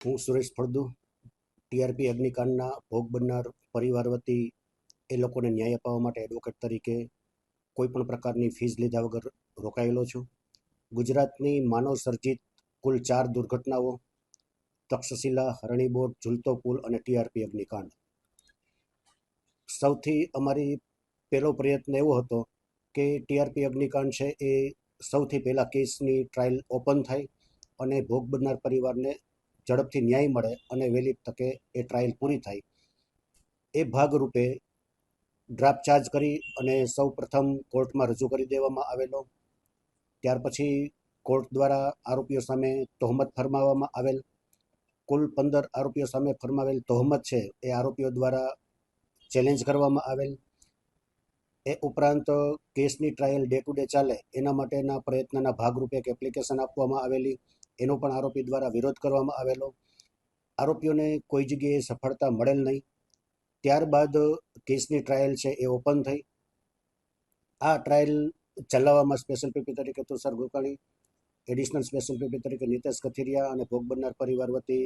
હું સુરેશ ફળદુ, ટીઆરપી અગ્નિકાંડના ભોગ બનનાર પરિવાર વતી એ લોકોને ન્યાય અપાવવા માટે એડવોકેટ તરીકે કોઈપણ પ્રકારની ફીસ લીધા વગર રોકાયેલો છું. ગુજરાતની માનવ સર્જિત કુલ 4 દુર્ઘટનાઓ, તક્ષશિલા, હરણીબોટ, ઝૂલતો પુલ અને ટીઆરપી અગ્નિકાંડ. સૌથી અમારી પહેલો પ્રયત્ન એવો હતો કે ટીઆરપી અગ્નિકાંડ છે એ સૌથી પહેલાં કેસની ટ્રાયલ ઓપન થાય અને ભોગ બનનાર પરિવારને ઝડપથી ન્યાય મળે અને વહેલી તકે એ ટ્રાયલ પૂરી થાય. એ ભાગરૂપે ડ્રાફ્ટ ચાર્જ કરી અને સૌ પ્રથમ કોર્ટમાં રજૂ કરી દેવામાં આવેલો. ત્યાર પછી કોર્ટ દ્વારા આરોપીઓ સામે તહોમત ફરમાવવામાં આવેલ. કુલ 15 આરોપીઓ સામે ફરમાવેલ તહોમત છે એ આરોપીઓ દ્વારા ચેલેન્જ કરવામાં આવેલ. એ ઉપરાંત કેસની ટ્રાયલ ડે ટુ ડે ચાલે એના માટેના પ્રયત્નના ભાગરૂપે એક એપ્લિકેશન આપવામાં આવેલી, એનો પણ આરોપી દ્વારા વિરોધ કરવામાં આવેલો. આરોપીઓને કોઈ જગ્યાએ સફળતા મળેલ નહીં. ત્યારબાદ કેસની ટ્રાયલ છે એ ઓપન થઈ. આ ટ્રાયલ ચલાવવામાં સ્પેશિયલ પીપી તરીકે Tushar Gokani, additional special PP તરીકે નિતેશ કથિરિયા અને ભોગ બનનાર પરિવાર વતી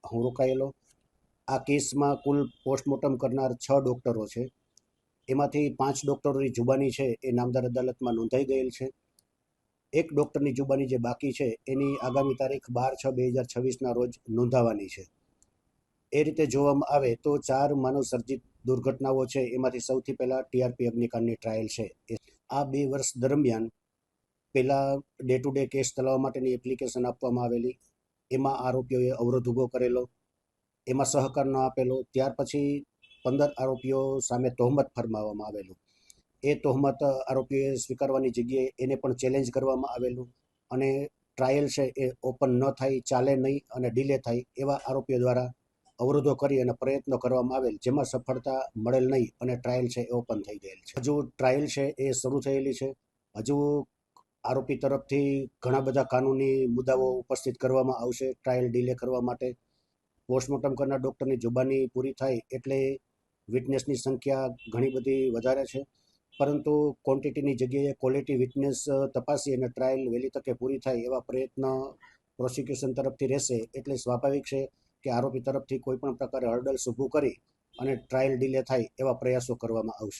હું રોકાયેલો. આ કેસમાં કુલ પોસ્ટમોર્ટમ કરનાર 6 ડૉક્ટરો છે. એમાંથી 5 ડૉક્ટરોની જુબાની છે એ નામદાર અદાલતમાં નોંધાઈ ગયેલ છે. એક ડૉક્ટરની જુબાની જે બાકી છે એની આગામી તારીખ 12/6/2026ના રોજ નોંધાવાની છે. એ રીતે જોવામાં આવે તો 4 માનવ સર્જિત દુર્ઘટનાઓ છે એમાંથી સૌથી પહેલાં ટીઆરપી અગ્નિકાંડની ટ્રાયલ છે. આ 2 વર્ષ દરમિયાન પહેલાં ડે ટુ ડે કેસ ચલાવવા માટેની એપ્લિકેશન આપવામાં આવેલી, એમાં આરોપીઓએ અવરોધ ઊભો કરેલો, એમાં સહકાર ન આપેલો. ત્યાર પછી 15 આરોપીઓ સામે તહોમત ફરમાવવામાં આવેલું. એ તહોમત આરોપીઓએ સ્વીકારવાની જગ્યાએ એને પણ ચેલેન્જ કરવામાં આવેલું અને ટ્રાયલ છે એ ઓપન ન થાય, ચાલે નહીં અને ડીલે થાય એવા આરોપીઓ દ્વારા અવરોધો કરી અને પ્રયત્નો કરવામાં આવેલ, જેમાં સફળતા મળેલ નહીં અને ટ્રાયલ છે એ ઓપન થઈ ગયેલ છે. હજુ ટ્રાયલ છે એ શરૂ થયેલી છે. હજુ આરોપી તરફથી ઘણા બધા કાનૂની મુદ્દાઓ ઉપસ્થિત કરવામાં આવશે ટ્રાયલ ડીલે કરવા માટે. પોસ્ટમોર્ટમ કરનાર ડૉક્ટરની જુબાની પૂરી થાય એટલે વિટનેસની સંખ્યા ઘણી બધી વધારે છે, પરંતુ ક્વોન્ટિટીની જગ્યાએ ક્વોલિટી વિટનેસ તપાસી અને ટ્રાયલ વહેલી તકે પૂરી થાય એવા પ્રયત્ન પ્રોસિક્યુશન તરફથી રહેશે. એટલે સ્વાભાવિક છે કે આરોપી તરફથી કોઈ પણ પ્રકારે હર્ડલ્સ ઊભું કરી અને ટ્રાયલ ડીલે થાય એવા પ્રયાસો કરવામાં આવશે.